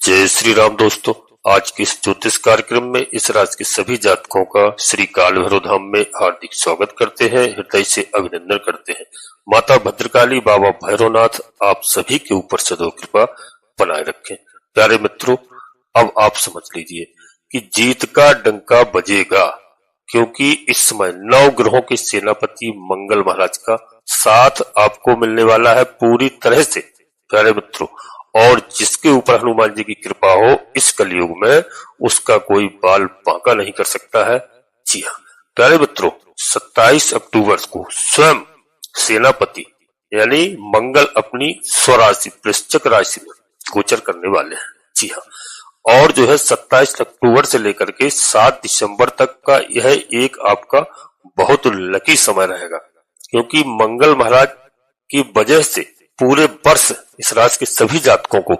जय श्री राम दोस्तों। आज के इस ज्योतिष कार्यक्रम में इस राशि के सभी जातकों का श्री काल भैरव धाम में हार्दिक स्वागत करते हैं, हृदय से अभिनंदन करते हैं। माता भद्रकाली, बाबा भैरवनाथ आप सभी के ऊपर सदैव कृपा बनाए रखें। प्यारे मित्रों, अब आप समझ लीजिए कि जीत का डंका बजेगा, क्योंकि इस समय 9 ग्रहों के सेनापति मंगल महाराज का साथ आपको मिलने वाला है पूरी तरह से। प्यारे मित्रों, और जिसके ऊपर हनुमान जी की कृपा हो इस कलयुग में, उसका कोई बाल बांका नहीं कर सकता है। जी हाँ प्यारे मित्रों, 27 अक्टूबर को स्वयं सेनापति यानी मंगल अपनी स्वराशि वृश्चिक राशि में गोचर करने वाले हैं। जी हाँ, और जो है 27 अक्टूबर से लेकर के 7 दिसंबर तक का यह एक आपका बहुत लकी समय रहेगा, क्योंकि मंगल महाराज की वजह से पूरे वर्ष इस राशि के सभी जातकों को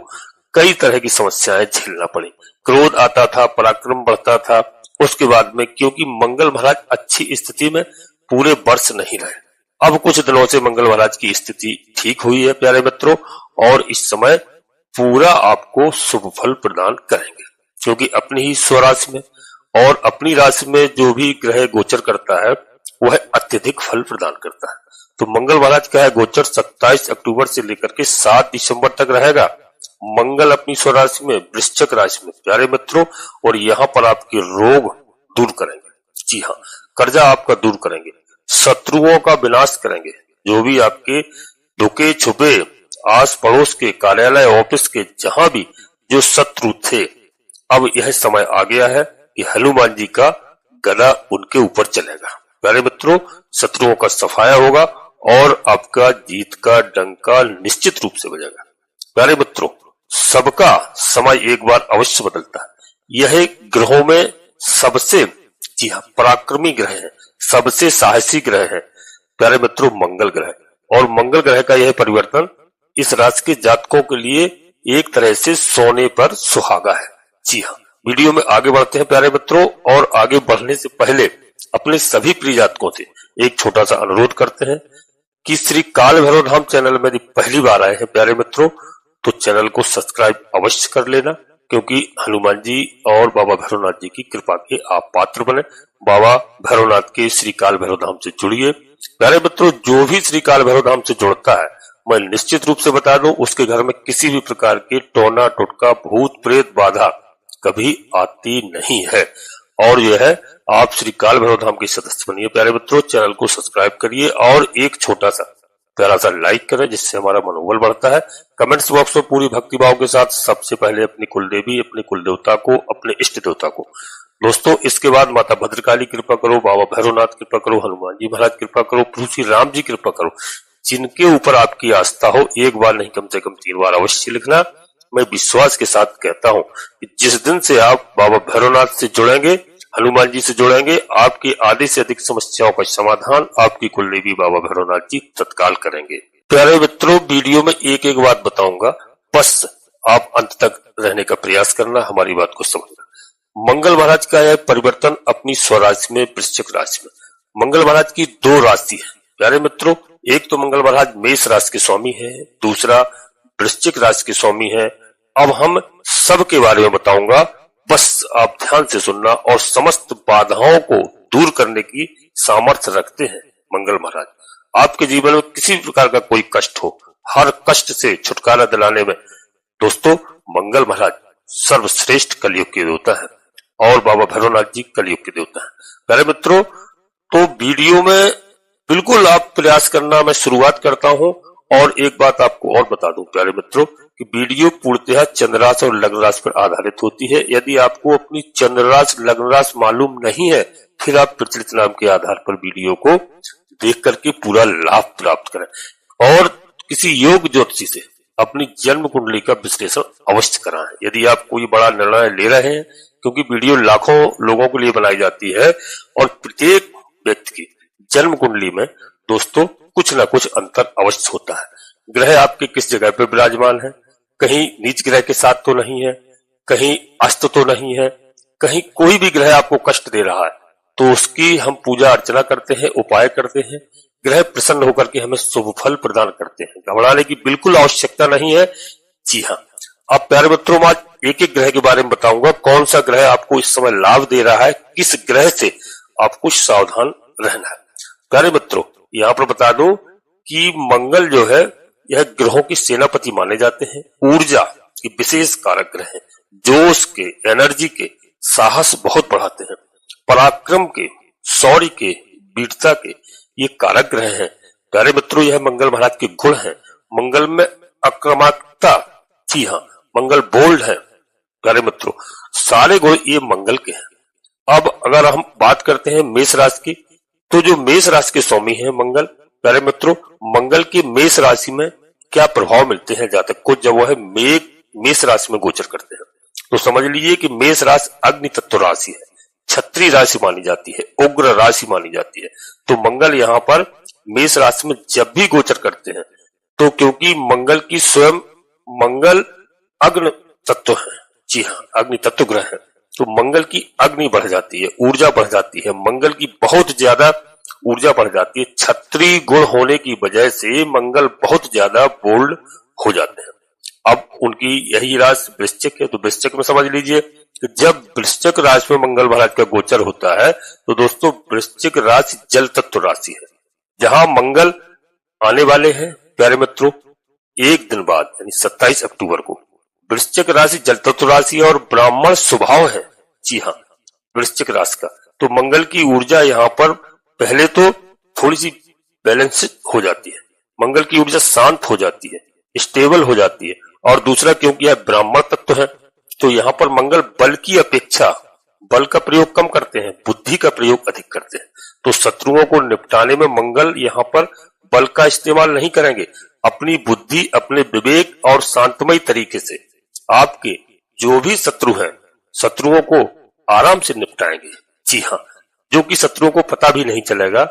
कई तरह की समस्याएं झेलना पड़ी। क्रोध आता था, पराक्रम बढ़ता था। उसके बाद में क्योंकि मंगल महाराज अच्छी स्थिति में पूरे वर्ष नहीं रहे, अब कुछ दिनों से मंगल महाराज की स्थिति ठीक हुई है प्यारे मित्रों, और इस समय पूरा आपको शुभ फल प्रदान करेंगे, क्योंकि अपनी ही स्वराशि में और अपनी राशि में जो भी ग्रह गोचर करता है वह अत्यधिक फल प्रदान करता है। तो मंगल महाराज का है गोचर 27 अक्टूबर से लेकर के 7 दिसंबर तक रहेगा। मंगल अपनी स्वराशि में वृश्चिक राशि में प्यारे मित्रों, और यहाँ पर आपके रोग दूर करेंगे। जी हाँ, कर्जा आपका दूर करेंगे, शत्रुओं का विनाश करेंगे। जो भी आपके दुखे छुपे आस पड़ोस के, कार्यालय ऑफिस के, जहां भी जो शत्रु थे, अब यह समय आ गया है कि हनुमान जी का गदा उनके ऊपर चलेगा। प्यारे मित्रों, शत्रुओं का सफाया होगा और आपका जीत का डंका निश्चित रूप से बजेगा। प्यारे मित्रों, सबका समय एक बार अवश्य बदलता है। यह ग्रहों में सबसे, जी हाँ, पराक्रमी ग्रह है, सबसे साहसी ग्रह है प्यारे मित्रों मंगल ग्रह। और मंगल ग्रह का यह परिवर्तन इस राशि के जातकों के लिए एक तरह से सोने पर सुहागा है। जी हाँ, वीडियो में आगे बढ़ते हैं प्यारे मित्रों, और आगे बढ़ने से पहले अपने सभी प्रिय जातकों से एक छोटा सा अनुरोध करते हैं कि श्री काल भैरव धाम चैनल में पहली बार आए हैं प्यारे मित्रों, तो चैनल को सब्सक्राइब अवश्य कर लेना, क्योंकि हनुमान जी और बाबा भैरवनाथ जी की कृपा के आप पात्र बने। बाबा भैरवनाथ के श्री काल भैरव धाम से जुड़िए प्यारे मित्रों। जो भी श्री काल भैरव धाम से जुड़ता है, मैं निश्चित रूप से बता दूं, उसके घर में किसी भी प्रकार के टोना टोटका, भूत प्रेत बाधा कभी आती नहीं है। और यह है, आप श्री काल भैरव धाम के सदस्य बनिए प्यारे मित्रों। चैनल को सब्सक्राइब करिए और एक छोटा सा प्यारा सा लाइक करें, जिससे हमारा मनोबल बढ़ता है। कमेंट्स बॉक्स में पूरी भक्ति भाव के साथ सबसे पहले अपनी कुलदेवी, अपने कुल देवता को, अपने इष्ट देवता को दोस्तों, इसके बाद माता भद्रकाली कृपा करो, बाबा भैरवनाथ कृपा करो, हनुमान जी महाराज कृपा करो, प्रभु श्री राम जी कृपा करो। जिनके ऊपर आपकी आस्था हो, एक बार नहीं कम से कम 3 बार अवश्य लिखना। मैं विश्वास के साथ कहता हूं कि जिस दिन से आप बाबा भैरवनाथ से जुड़ेंगे, हनुमान जी से जुड़ेंगे, आपकी आधे से अधिक समस्याओं का समाधान आपकी कुलदेवी बाबा भैरवनाथ जी तत्काल करेंगे। प्यारे मित्रों, वीडियो में एक एक बात बताऊंगा, बस आप अंत तक रहने का प्रयास करना, हमारी बात को समझना। मंगल महाराज का यह परिवर्तन अपनी स्वराशि में वृश्चिक राशि में। मंगल महाराज की 2 राशि है प्यारे मित्रों, एक तो मंगल महाराज मेष राशि के स्वामी है, दूसरा वृश्चिक राशि के स्वामी है। अब हम सब के बारे में बताऊंगा, बस आप ध्यान से सुनना। और समस्त बाधाओं को दूर करने की सामर्थ्य रखते हैं मंगल महाराज। आपके जीवन में किसी भी प्रकार का कोई कष्ट हो, हर कष्ट से छुटकारा दिलाने में दोस्तों मंगल महाराज सर्वश्रेष्ठ कलयुग के देवता है, और बाबा भैरवनाथ जी कलयुग के देवता है प्यारे मित्रों। तो वीडियो में बिल्कुल आप प्रयास करना, मैं शुरुआत करता हूं। और एक बात आपको और बता दूं प्यारे मित्रों, कि वीडियो पूर्णतः चंद्र राशि और लग्न राशि पर आधारित होती है। यदि आपको अपनी चंद्र राशि लग्न राशि मालूम नहीं है, फिर आप प्रचलित नाम के आधार पर वीडियो को देख करके पूरा लाभ प्राप्त करें। और किसी योग ज्योतिषी से अपनी जन्म कुंडली का विश्लेषण अवश्य कराएं, यदि आप कोई बड़ा निर्णय ले रहे हैं, क्योंकि वीडियो लाखों लोगों के लिए बनाई जाती है, और प्रत्येक व्यक्ति की जन्म कुंडली में दोस्तों कुछ ना कुछ अंतर अवश्य होता है। ग्रह आपके किस जगह पर विराजमान है, कहीं नीच ग्रह के साथ तो नहीं है, कहीं अस्त तो नहीं है, कहीं कोई भी ग्रह आपको कष्ट दे रहा है, तो उसकी हम पूजा अर्चना करते हैं, उपाय करते हैं। ग्रह प्रसन्न होकर के हमें शुभ फल प्रदान करते हैं। घबराने की बिल्कुल आवश्यकता नहीं है। जी हाँ, अब प्यारे मित्रों, मैं आज एक एक ग्रह के बारे में बताऊंगा, कौन सा ग्रह आपको इस समय लाभ दे रहा है, किस ग्रह से आपको सावधान रहना है। प्यारे मित्रों, यहाँ पर बता दूं कि मंगल जो है यह ग्रहों की सेनापति माने जाते हैं, ऊर्जा के विशेष कारक ग्रह हैं, जोश के, एनर्जी के, साहस बहुत बढ़ाते हैं, पराक्रम के, शौर्य के, वीरता के ये कारक ग्रह हैं। प्यारे मित्रों, यह मंगल महाराज के गुण हैं। मंगल में आक्रामकता, जी हाँ, मंगल बोल्ड है। प्यारे मित्रों, सारे गुण ये मंगल के हैं। अब अगर हम बात करते हैं मेष राशि की, तो जो मेष राशि के स्वामी हैं मंगल, प्यारे मित्रों, मंगल की मेष राशि में क्या प्रभाव मिलते हैं जातक को जब वह मेष राशि में गोचर करते हैं, तो समझ लीजिए कि मेष राशि अग्नि तत्व राशि है, छत्री राशि मानी जाती है, उग्र राशि मानी जाती है। तो मंगल यहाँ पर मेष राशि में जब भी गोचर करते हैं, तो क्योंकि मंगल की स्वयं मंगल अग्नि तत्व है, जी हाँ, अग्नि तत्व ग्रह है, तो मंगल की अग्नि बढ़ जाती है, ऊर्जा बढ़ जाती है, मंगल की बहुत ज्यादा ऊर्जा बढ़ जाती है। छत्री गुण होने की वजह से मंगल बहुत ज्यादा बोल्ड हो जाते हैं। अब उनकी यही राशि वृश्चिक है, तो वृश्चिक में समझ लीजिए कि जब वृश्चिक राशि में मंगल महाराज का गोचर होता है, तो दोस्तों वृश्चिक राशि जल तत्व राशि है, जहां मंगल आने वाले हैं प्यारे मित्रों एक दिन बाद, यानी 27 अक्टूबर को। वृश्चिक राशि जल तत्व राशि और ब्राह्मण स्वभाव है, जी हाँ, वृश्चिक राशि का। तो मंगल की ऊर्जा यहाँ पर पहले तो थोड़ी सी बैलेंस हो जाती है, मंगल की ऊर्जा शांत हो जाती है, स्टेबल हो जाती है, और दूसरा क्योंकि यह ब्राह्मण तत्व है, तो यहाँ पर मंगल बल की अपेक्षा बल का प्रयोग कम करते हैं, बुद्धि का प्रयोग अधिक करते हैं। तो शत्रुओं को निपटाने में मंगल यहाँ पर बल का इस्तेमाल नहीं करेंगे, अपनी बुद्धि, अपने विवेक और शांतमय तरीके से आपके जो भी शत्रु हैं, शत्रुओं को आराम से निपटाएंगे, जी हाँ, जो कि शत्रुओं को पता भी नहीं चलेगा,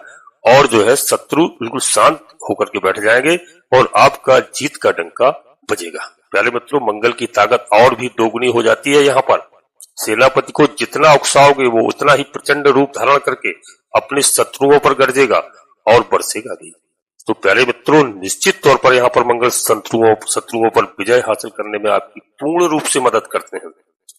और जो है शत्रु बिल्कुल शांत होकर के बैठ जाएंगे और आपका जीत का डंका बजेगा। प्यारे मित्रों, मंगल की ताकत और भी दोगुनी हो जाती है। यहाँ पर सेनापति को जितना उकसाओगे वो उतना ही प्रचंड रूप धारण करके अपने शत्रुओं पर गरजेगा और बरसेगा भी। तो प्यारे मित्रों, निश्चित तौर पर यहाँ पर मंगल शत्रुओं पर विजय हासिल करने में आपकी पूर्ण रूप से मदद करते हैं,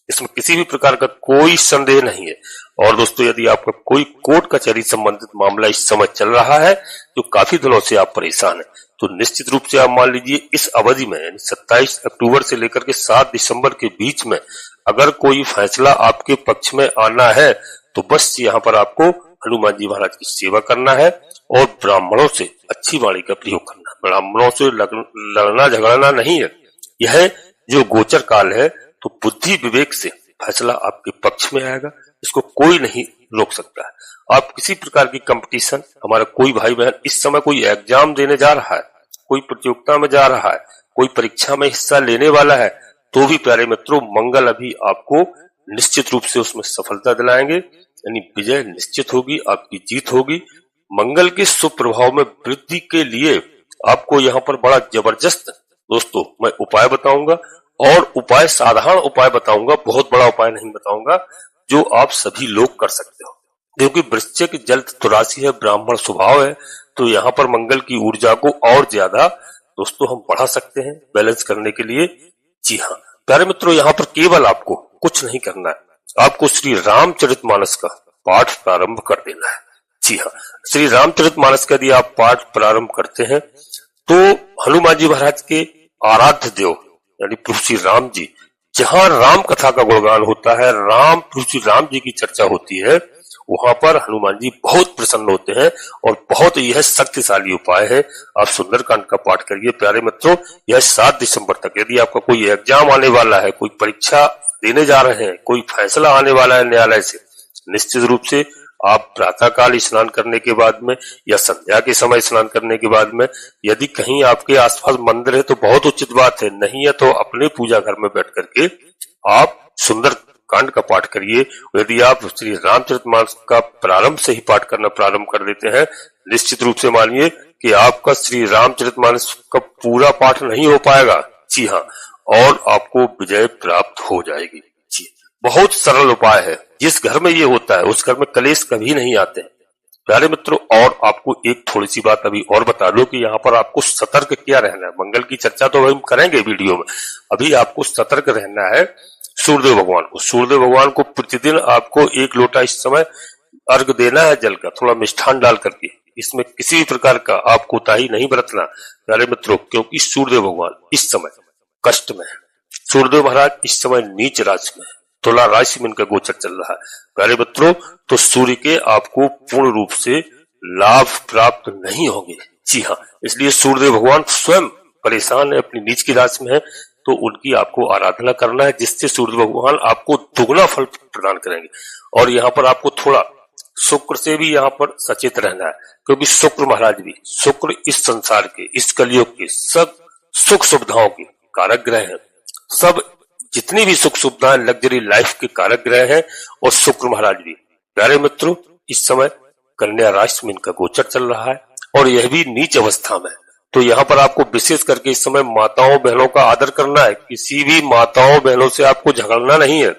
इसमें किसी भी प्रकार का कोई संदेह नहीं है। और दोस्तों, यदि आपका कोई कोर्ट कचहरी संबंधित मामला इस समय चल रहा है, तो काफी दिनों से आप परेशान हैं, तो निश्चित रूप से आप मान लीजिए इस अवधि में, यानी 27 अक्टूबर से लेकर के 7 दिसंबर के बीच में अगर कोई फैसला आपके पक्ष में आना है, तो बस यहाँ पर आपको हनुमान जी महाराज की सेवा करना है और ब्राह्मणों से अच्छी वाणी का प्रयोग करना है। ब्राह्मणों से लड़ना झगड़ना नहीं है। यह जो गोचर काल है, तो बुद्धि विवेक से फैसला आपके पक्ष में आएगा, इसको कोई नहीं रोक सकता है। आप किसी प्रकार की कंपटीशन, हमारा कोई भाई बहन इस समय कोई एग्जाम देने जा रहा है, कोई प्रतियोगिता में जा रहा है, कोई परीक्षा में हिस्सा लेने वाला है, तो भी प्यारे मित्रों मंगल अभी आपको निश्चित रूप से उसमें सफलता दिलाएंगे, यानी विजय निश्चित होगी, आपकी जीत होगी। मंगल के शुभ प्रभाव में वृद्धि के लिए आपको यहाँ पर बड़ा जबरदस्त दोस्तों मैं उपाय बताऊंगा, और उपाय साधारण उपाय बताऊंगा, बहुत बड़ा उपाय नहीं बताऊंगा, जो आप सभी लोग कर सकते हो। क्योंकि वृश्चिक जल तत्व राशि है, ब्राह्मण स्वभाव है, तो यहाँ पर मंगल की ऊर्जा को और ज्यादा दोस्तों हम बढ़ा सकते हैं बैलेंस करने के लिए। जी हाँ प्यारे मित्रों, यहाँ पर केवल आपको कुछ नहीं करना है, आपको श्री रामचरितमानस का पाठ प्रारंभ कर देना है। जी हाँ, श्री रामचरितमानस का यदि आप पाठ प्रारंभ करते हैं, तो हनुमान जी महाराज के आराध्य देव यानी प्रभु श्री राम जी, जहां राम कथा का गुणगान होता है, प्रभु श्री राम जी की चर्चा होती है, वहां पर हनुमान जी बहुत प्रसन्न होते हैं, और बहुत यह शक्तिशाली उपाय है। आप सुंदरकांड का पाठ करिए प्यारे मित्रों। यह 7 दिसंबर तक, यदि आपका कोई एग्जाम आने वाला है, कोई परीक्षा देने जा रहे हैं, कोई फैसला आने वाला है न्यायालय से, निश्चित रूप से आप प्रातः काल स्नान करने के बाद में या संध्या के समय स्नान करने के बाद में, यदि कहीं आपके आसपास मंदिर है तो बहुत उचित बात है, नहीं है तो अपने पूजा घर में बैठ करके आप सुंदर कांड का पाठ करिए। यदि आप श्री रामचरितमानस का प्रारंभ से ही पाठ करना प्रारंभ कर देते हैं, निश्चित रूप से मानिए कि आपका श्री रामचरितमानस का पूरा पाठ नहीं हो पाएगा। जी हाँ, और आपको विजय प्राप्त हो जाएगी। जी, बहुत सरल उपाय है। जिस घर में ये होता है उस घर में कलेश कभी नहीं आते हैं। प्यारे मित्रों, और आपको एक थोड़ी सी बात अभी और बता दो कि यहाँ पर आपको सतर्क क्या रहना है। मंगल की चर्चा तो हम करेंगे वीडियो में, अभी आपको सतर्क रहना है सूर्यदेव भगवान को। सूर्यदेव भगवान को प्रतिदिन आपको 1 लोटा इस समय अर्घ देना है जल का, थोड़ा मिष्ठान डाल करके। इसमें किसी भी प्रकार का आप कोताही नहीं बरतना प्यारे मित्रों, क्योंकि सूर्यदेव भगवान इस समय कष्ट में है। सूर्यदेव महाराज इस समय नीच राशि में है, तुला राशि में इनका गोचर चल रहा है प्यारे मित्रों। तो सूर्य के आपको पूर्ण रूप से लाभ प्राप्त नहीं होंगे। जी हाँ, इसलिए सूर्यदेव भगवान स्वयं परेशान है, अपनी नीच की राशि में है, तो उनकी आपको आराधना करना है, जिससे सूर्य भगवान आपको दुगना फल प्रदान करेंगे। और यहाँ पर आपको थोड़ा शुक्र से भी यहाँ पर सचेत रहना है, क्योंकि शुक्र महाराज भी, शुक्र इस संसार के, इस कलयुग के सब सुख सुविधाओं के कारक ग्रह हैं। सब जितनी भी सुख सुविधाएं, लग्जरी लाइफ के कारक ग्रह हैं, और शुक्र महाराज भी प्यारे मित्रों इस समय कन्या राशि में इनका गोचर चल रहा है, और यह भी नीच अवस्था में। तो यहाँ पर आपको विशेष करके इस समय माताओं बहनों का आदर करना है। किसी भी माताओं बहनों से आपको झगड़ना नहीं है।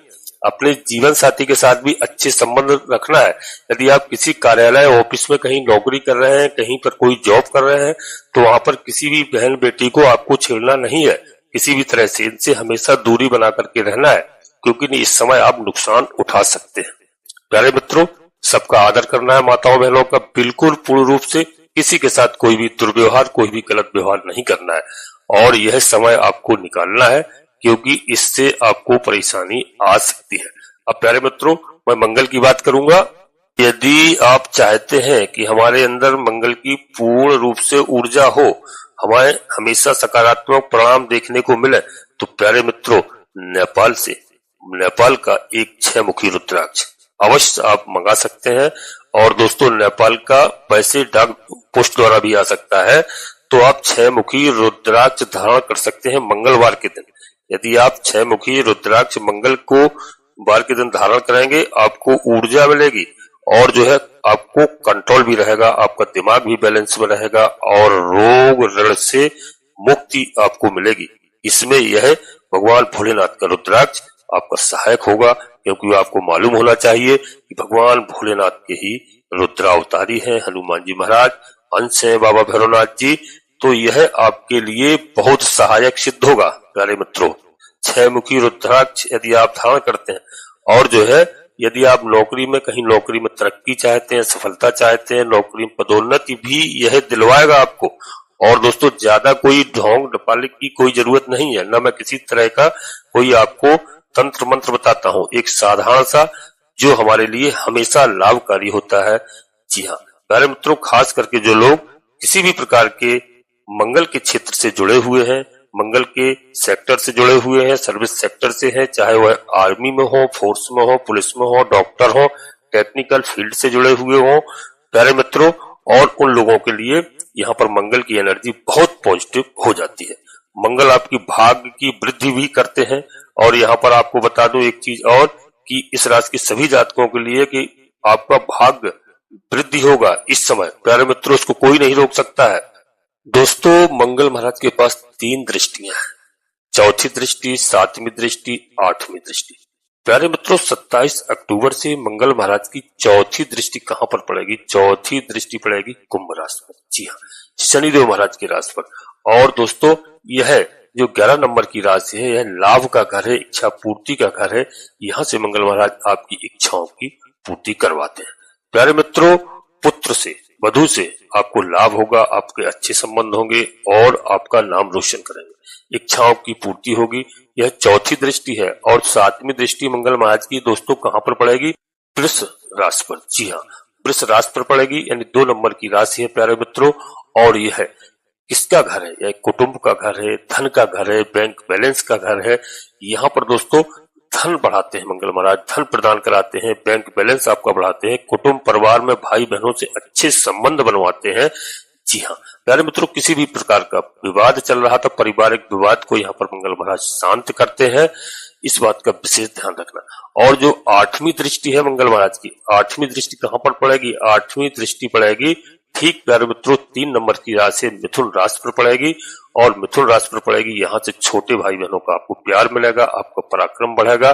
अपने जीवन साथी के साथ भी अच्छे संबंध रखना है। यदि आप किसी कार्यालय ऑफिस में कहीं नौकरी कर रहे हैं, कहीं पर कोई जॉब कर रहे हैं, तो वहां पर किसी भी बहन बेटी को आपको छेड़ना नहीं है किसी भी तरह से। इनसे हमेशा दूरी बना करके रहना है, क्योंकि इस समय आप नुकसान उठा सकते हैं। प्यारे मित्रों, सबका आदर करना है, माताओं बहनों का बिल्कुल पूर्ण रूप से। किसी के साथ कोई भी दुर्व्यवहार, कोई भी गलत व्यवहार नहीं करना है, और यह समय आपको निकालना है, क्योंकि इससे आपको परेशानी आ सकती है। अब प्यारे मित्रों, मैं मंगल की बात करूंगा। यदि आप चाहते हैं कि हमारे अंदर मंगल की पूर्ण रूप से ऊर्जा हो, हमें हमेशा सकारात्मक परिणाम देखने को मिले, तो प्यारे मित्रों नेपाल का एक 6 मुखी रुद्राक्ष अवश्य आप मंगा सकते हैं। और दोस्तों, नेपाल का वैसे डाक पोस्ट द्वारा भी आ सकता है, तो आप 6 मुखी रुद्राक्ष धारण कर सकते हैं मंगलवार के दिन। यदि आप 6 मुखी रुद्राक्ष मंगल को वार के दिन धारण करेंगे, आपको ऊर्जा मिलेगी, और जो है आपको कंट्रोल भी रहेगा, आपका दिमाग भी बैलेंस में रहेगा, और रोग ऋण से मुक्ति आपको मिलेगी। इसमें यह भगवान भोलेनाथ का रुद्राक्ष आपका सहायक होगा, क्योंकि आपको मालूम होना चाहिए कि भगवान भोलेनाथ के ही रुद्रावतारी हैं हनुमान जी महाराज, अंश है बाबा भैरवनाथ जी। तो यह आपके लिए बहुत सहायक सिद्ध होगा प्यारे मित्रों। 6 मुखी रुद्राक्ष यदि आप धारण करते हैं, और जो है यदि आप नौकरी में, कहीं नौकरी में तरक्की चाहते हैं, सफलता चाहते हैं, नौकरी में पदोन्नति भी यह दिलवाएगा आपको। और दोस्तों, ज्यादा कोई ढोंग डपाले की कोई जरूरत नहीं है, न मैं किसी तरह का कोई आपको तंत्र मंत्र बताता हूँ। एक साधारण सा जो हमारे लिए हमेशा लाभकारी होता है। जी हाँ प्यारे मित्रों, खास करके जो लोग किसी भी प्रकार के मंगल के क्षेत्र से जुड़े हुए हैं, मंगल के सेक्टर से जुड़े हुए हैं, सर्विस सेक्टर से हैं, चाहे वह आर्मी में हो, फोर्स में हो, पुलिस में हो, डॉक्टर हो, टेक्निकल फील्ड से जुड़े हुए हो प्यारे मित्रों, और उन लोगों के लिए यहाँ पर मंगल की एनर्जी बहुत पॉजिटिव हो जाती है। मंगल आपकी भाग्य की वृद्धि भी करते हैं। और यहाँ पर आपको बता दूं एक चीज और, कि इस राशि के सभी जातकों के लिए कि आपका भाग्य वृद्धि होगा इस समय प्यारे मित्रों, इसको कोई नहीं रोक सकता है। दोस्तों, मंगल महाराज के पास 3 दृष्टियां हैं, चौथी दृष्टि, 7वीं दृष्टि, 8वीं दृष्टि। प्यारे मित्रों, 27 अक्टूबर से मंगल महाराज की चौथी दृष्टि कहां पर पड़ेगी? चौथी दृष्टि पड़ेगी कुंभ राशि पर। जी हाँ, शनिदेव महाराज की राशि पर। और दोस्तों, यह जो 11 नंबर की राशि है, यह लाभ का घर है, इच्छा पूर्ति का घर है। यहाँ से मंगल महाराज आपकी इच्छाओं की पूर्ति करवाते हैं। प्यारे मित्रों, पुत्र से, वधु से आपको लाभ होगा, आपके अच्छे संबंध होंगे, और आपका नाम रोशन करेंगे, इच्छाओं की पूर्ति होगी। यह चौथी दृष्टि है। और 7वीं दृष्टि मंगल महाराज की दोस्तों कहां पर पड़ेगी? वृष राशि पर। जी हाँ, वृष राशि पर पड़ेगी, यानी 2 नंबर की राशि है प्यारे मित्रों। और यह है किसका घर है? यह कुटुंब का घर है, धन का घर है, बैंक बैलेंस का घर है। यहाँ पर दोस्तों धन बढ़ाते हैं मंगल महाराज, धन प्रदान कराते हैं, बैंक बैलेंस आपका बढ़ाते हैं, कुटुंब परिवार में भाई बहनों से अच्छे संबंध बनवाते हैं। जी हाँ प्यारे मित्रों, किसी भी प्रकार का विवाद चल रहा था, पारिवारिक विवाद को यहाँ पर मंगल महाराज शांत करते हैं। इस बात का विशेष ध्यान रखना। और जो 8वीं दृष्टि है मंगल महाराज की, 8वीं दृष्टि कहां पर पड़ेगी? 8वीं दृष्टि पड़ेगी ठीक प्यारे मित्रों 3 नंबर की राशि मिथुन राशि पर पड़ेगी। और मिथुन राशि पर पड़ेगी, यहाँ से छोटे भाई बहनों का आपको प्यार मिलेगा, आपका पराक्रम बढ़ेगा।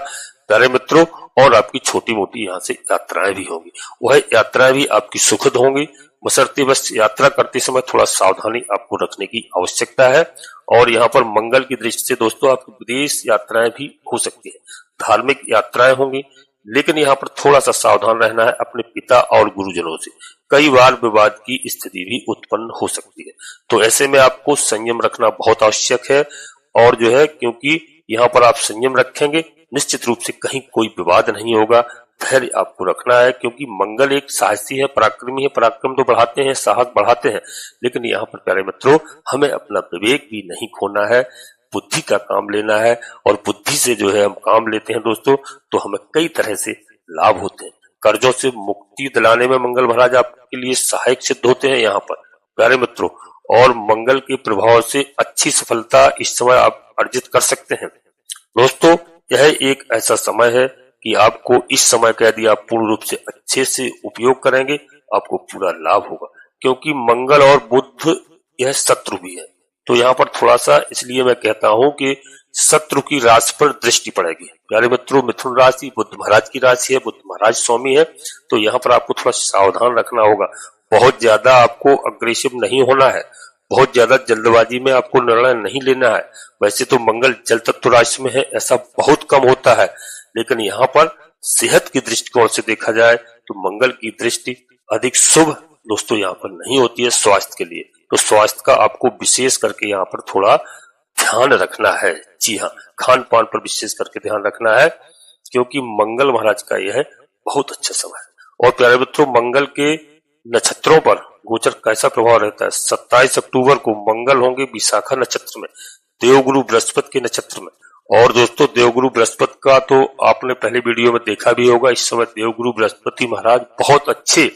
प्यारे मित्रों। और आपकी छोटी मोटी यहाँ से यात्राएं भी होंगी, वह यात्राएं भी आपकी सुखद होंगी, बशर्ते बस यात्रा करते समय थोड़ा सावधानी आपको रखने की आवश्यकता है। और यहाँ पर मंगल की दृष्टि से दोस्तों आपकी विदेश यात्राएं भी हो सकती है, धार्मिक यात्राएं होंगी, लेकिन यहाँ पर थोड़ा सा सावधान रहना है अपने पिता और गुरुजनों से। कई बार विवाद की स्थिति भी उत्पन्न हो सकती है, तो ऐसे में आपको संयम रखना बहुत आवश्यक है। और जो है, क्योंकि यहाँ पर आप संयम रखेंगे, निश्चित रूप से कहीं कोई विवाद नहीं होगा। धैर्य आपको रखना है, क्योंकि मंगल एक साहसी है, पराक्रमी है। पराक्रम तो बढ़ाते हैं, साहस बढ़ाते हैं, लेकिन यहाँ पर प्यारे मित्रों हमें अपना विवेक भी नहीं खोना है, बुद्धि का काम लेना है। और बुद्धि से जो है हम काम लेते हैं दोस्तों, तो हमें कई तरह से लाभ होते हैं। कर्जों से मुक्ति दिलाने में मंगल महाराज आपके लिए सहायक सिद्ध होते हैं यहाँ पर प्यारे मित्रों। और मंगल के प्रभाव से अच्छी सफलता इस समय आप अर्जित कर सकते हैं दोस्तों। यह एक ऐसा समय है कि आपको इस समय का यदि आप पूर्ण रूप से अच्छे से उपयोग करेंगे, आपको पूरा लाभ होगा, क्योंकि मंगल और बुध यह शत्रु भी है। तो यहाँ पर थोड़ा सा इसलिए मैं कहता हूँ कि शत्रु की राशि पर दृष्टि पड़ेगी प्यारे मित्रों। मिथुन राशि बुध महाराज की राशि है, बुध महाराज स्वामी है, तो यहाँ पर आपको थोड़ा सावधान रखना होगा। बहुत ज्यादा आपको अग्रेसिव नहीं होना है, बहुत ज्यादा जल्दबाजी में आपको निर्णय नहीं लेना है। वैसे तो मंगल जल तत्व राशि में है, ऐसा बहुत कम होता है, लेकिन यहाँ पर सेहत की दृष्टिकोण से देखा जाए तो मंगल की दृष्टि अधिक शुभ दोस्तों यहाँ पर नहीं होती है स्वास्थ्य के लिए। तो स्वास्थ्य का आपको विशेष करके यहाँ पर थोड़ा ध्यान रखना है। जी हाँ, खान पान पर विशेष करके ध्यान रखना है, क्योंकि मंगल महाराज का यह बहुत अच्छा समय है। और प्यारे मित्रों, मंगल के नक्षत्रों पर गोचर कैसा प्रभाव रहता है। 27 अक्टूबर को मंगल होंगे विशाखा नक्षत्र में, देवगुरु बृहस्पति के नक्षत्र में। और दोस्तों देवगुरु बृहस्पति का तो आपने पहले वीडियो में देखा भी होगा। इस समय देवगुरु बृहस्पति महाराज बहुत अच्छे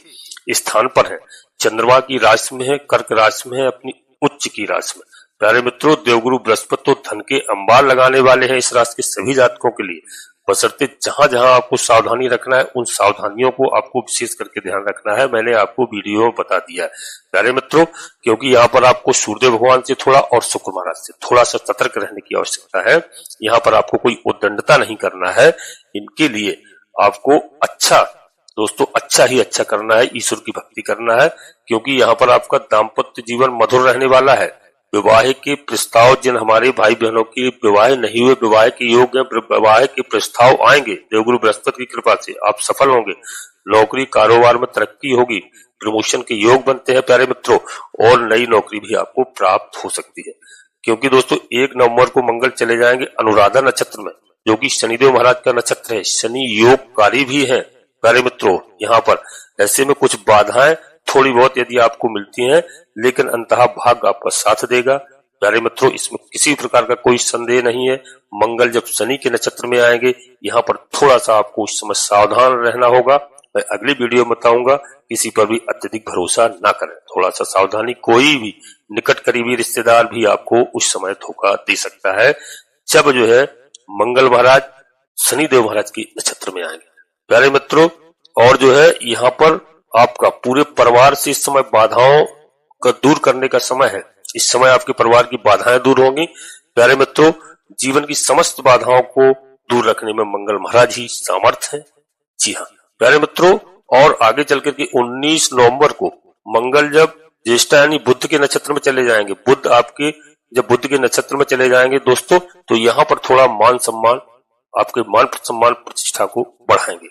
स्थान पर है, चंद्रमा की राशि में है, कर्क राशि में है, अपनी उच्च की राशि में। प्यारे मित्रों, देवगुरु बृहस्पति तो धन के अंबार लगाने वाले हैं इस राशि के सभी जातकों के लिए, बशर्ते जहां जहां आपको सावधानी रखना है उन सावधानियों को आपको विशेष करके ध्यान रखना है। मैंने आपको वीडियो में बता दिया है प्यारे मित्रों, क्योंकि यहाँ पर आपको सूर्यदेव भगवान से थोड़ा और शुक्र महाराज से थोड़ा सा सतर्क रहने की आवश्यकता है। यहाँ पर आपको कोई उद्दंडता नहीं करना है, इनके लिए आपको अच्छा दोस्तों अच्छा ही अच्छा करना है, ईश्वर की भक्ति करना है, क्योंकि यहाँ पर आपका दाम्पत्य जीवन मधुर रहने वाला है। विवाह के प्रस्ताव, जिन हमारे भाई बहनों के विवाह नहीं हुए, विवाह के योग है, विवाह के प्रस्ताव आएंगे देवगुरु बृहस्पति की कृपा से, आप सफल होंगे। नौकरी कारोबार में तरक्की होगी, प्रमोशन के योग बनते हैं प्यारे मित्रों, और नई नौकरी भी आपको प्राप्त हो सकती है। क्योंकि दोस्तों 1 नवंबर को मंगल चले जाएंगे अनुराधा नक्षत्र में, जो कि शनिदेव महाराज का नक्षत्र है। शनि योगकारी भी है प्यारे मित्रों। यहाँ पर ऐसे में कुछ बाधाएं थोड़ी बहुत यदि आपको मिलती हैं, लेकिन अंततः भाग्य आपका साथ देगा प्यारे मित्रों, इसमें किसी प्रकार का कोई संदेह नहीं है। मंगल जब शनि के नक्षत्र में आएंगे, यहाँ पर थोड़ा सा आपको उस समय सावधान रहना होगा। मैं अगली वीडियो में बताऊंगा, किसी पर भी अत्यधिक भरोसा ना करें, थोड़ा सा सावधानी। कोई भी निकट करीबी रिश्तेदार भी आपको उस समय धोखा दे सकता है, जब जो है मंगल महाराज शनिदेव महाराज के नक्षत्र में आएंगे प्यारे मित्रों। और जो है यहाँ पर आपका पूरे परिवार से इस समय बाधाओं का दूर करने का समय है। इस समय आपके परिवार की बाधाएं दूर होंगी प्यारे मित्रों। जीवन की समस्त बाधाओं को दूर रखने में मंगल महाराज ही सामर्थ हैं। जी हाँ प्यारे मित्रों, और आगे चल करके 19 नवंबर को मंगल जब ज्येष्ठा यानी बुध के नक्षत्र में चले जाएंगे, बुध आपके जब बुध के नक्षत्र में चले जाएंगे दोस्तों, तो यहाँ पर थोड़ा मान सम्मान, आपके मान सम्मान प्रतिष्ठा को बढ़ाएंगे,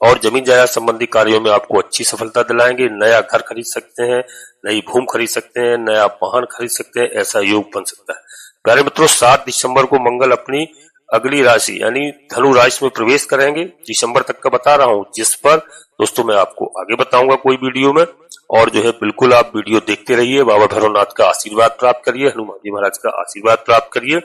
और जमीन जायदाद संबंधी कार्यों में आपको अच्छी सफलता दिलाएंगे। नया घर खरीद सकते हैं, नई भूमि खरीद सकते हैं, नया वाहन खरीद सकते हैं, ऐसा योग बन सकता है प्यारे मित्रों। 7 दिसंबर को मंगल अपनी अगली राशि यानी धनु राशि में प्रवेश करेंगे, दिसंबर तक का बता रहा हूं, जिस पर दोस्तों मैं आपको आगे बताऊंगा कोई वीडियो में। और जो है बिल्कुल आप वीडियो देखते रहिए, बाबा भैरवनाथ का आशीर्वाद प्राप्त करिए, हनुमान जी महाराज का आशीर्वाद प्राप्त करिए।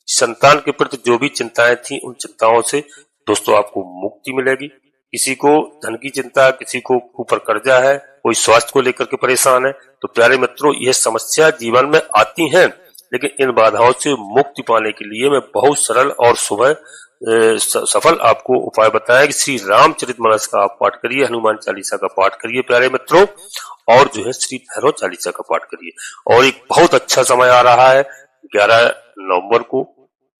संतान के प्रति जो भी चिंताएं थी, उन चिंताओं से दोस्तों आपको मुक्ति मिलेगी। किसी को धन की चिंता, किसी को ऊपर कर्जा है, कोई स्वास्थ्य को लेकर के परेशान है, तो प्यारे मित्रों यह समस्या जीवन में आती हैं, लेकिन इन बाधाओं से मुक्ति पाने के लिए मैं बहुत सरल और सुबह सफल आपको उपाय बताया कि श्री रामचरितमानस का आप पाठ करिए, हनुमान चालीसा का पाठ करिए प्यारे मित्रों, और जो है श्री भैरव चालीसा का पाठ करिए। और एक बहुत अच्छा समय आ रहा है, 11 नवंबर को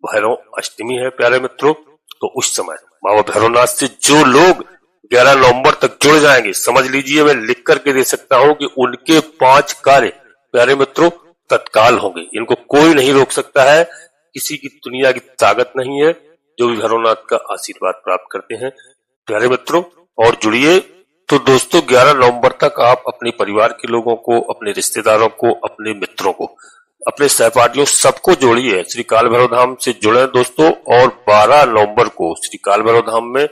भैरव अष्टमी है प्यारे मित्रों, तो उस समय बाबा भैरवनाथ से जो लोग 11 नवंबर तक जुड़ जाएंगे, समझ लीजिए मैं लिख करके दे सकता हूं कि उनके 5 कार्य प्यारे मित्रों तत्काल होंगे। इनको कोई नहीं रोक सकता है, किसी की दुनिया की ताकत नहीं है जो भी भैरवनाथ का आशीर्वाद प्राप्त करते हैं प्यारे मित्रों। और जुड़िए। तो दोस्तों 11 नवंबर तक आप अपने परिवार के लोगों को, अपने रिश्तेदारों को, अपने मित्रों को, अपने सहपाठियों सबको जोड़िए, श्री काल भैरव धाम से जुड़े दोस्तों। और 12 नवंबर को श्री काल भैरव धाम में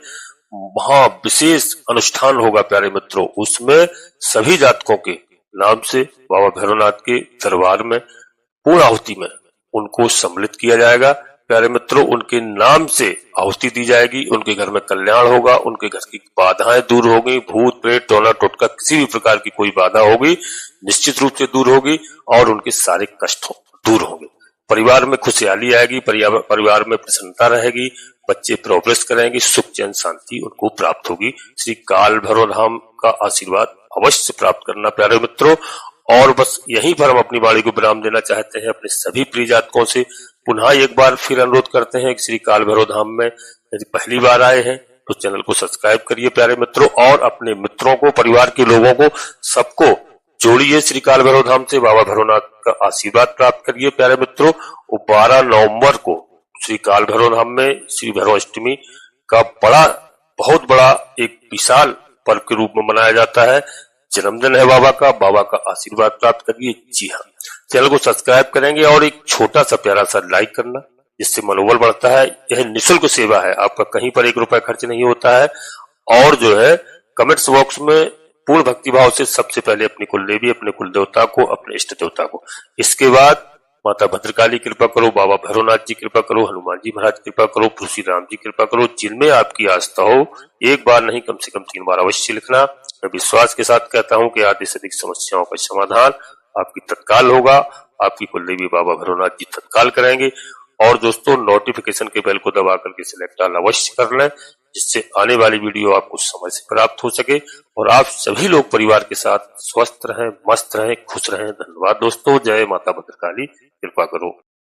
वहां विशेष अनुष्ठान होगा प्यारे मित्रों। उसमें सभी जातकों के नाम से बाबा भैरवनाथ के दरबार में पूर्ण आहुति में उनको सम्मिलित किया जाएगा प्यारे मित्रों। उनके नाम से आहुति दी जाएगी, उनके घर में कल्याण होगा, उनके घर की बाधाएं दूर होगी, भूत प्रेत टोना टोटका किसी भी प्रकार की कोई बाधा होगी निश्चित रूप से दूर होगी और उनके सारे कष्ट दूर होंगे। परिवार में खुशहाली आएगी, परिवार में प्रसन्नता रहेगी, बच्चे प्रोग्रेस करेंगे, सुख चैन शांति उनको प्राप्त होगी। श्री काल भैरव धाम का आशीर्वाद अवश्य प्राप्त करना प्यारे मित्रों। और बस यहीं पर हम अपनी वाणी को विराम देना चाहते हैं। अपने सभी प्रिय जातकों से पुनः एक बार फिर अनुरोध करते हैं कि श्री काल भैरव धाम में यदि पहली बार आए हैं तो चैनल को सब्सक्राइब करिए प्यारे मित्रों, और अपने मित्रों को, परिवार के लोगों को, सबको जोड़िए श्री काल भैरव धाम से। बाबा भैरवनाथ का आशीर्वाद प्राप्त करिए प्यारे मित्रों। 12 नवंबर को श्री काल भैरव धाम में श्री भैरव अष्टमी का बहुत बड़ा एक विशाल पर्व के रूप में मनाया जाता है। जन्मदिन है बाबा का आशीर्वाद प्राप्त करिए। जी हाँ, चैनल को सब्सक्राइब करेंगे और एक छोटा सा प्यारा सा लाइक करना, जिससे मनोबल बढ़ता है। यह निःशुल्क सेवा है, आपका कहीं पर 1 रुपया खर्च नहीं होता है। और जो है कमेंट्स बॉक्स में पूर्ण भक्तिभाव से सबसे पहले अपनी कुलदेवी, अपने कुल देवता को, अपने इष्ट देवता को, इसके बाद माता भद्रकाली कृपा करो, बाबा भैरवनाथ जी कृपा करो, हनुमान जी महाराज कृपा करो, श्री राम जी कृपा करो। जिनमें आपकी आस्था हो, एक बार नहीं कम से कम 3 बार अवश्य लिखना। मैं विश्वास के साथ कहता हूं कि आदि से अधिक समस्याओं का समाधान आपकी तत्काल होगा। आपकी कुलदेवी बाबा भैरवनाथ जी तत्काल करेंगे। और दोस्तों नोटिफिकेशन के बेल को दबा करके सिलेक्ट ऑल अवश्य कर लें, जिससे आने वाली वीडियो आपको समय से प्राप्त हो सके और आप सभी लोग परिवार के साथ स्वस्थ रहें, मस्त रहें, खुश रहें। धन्यवाद दोस्तों। जय माता भद्रकाली, कृपा करो।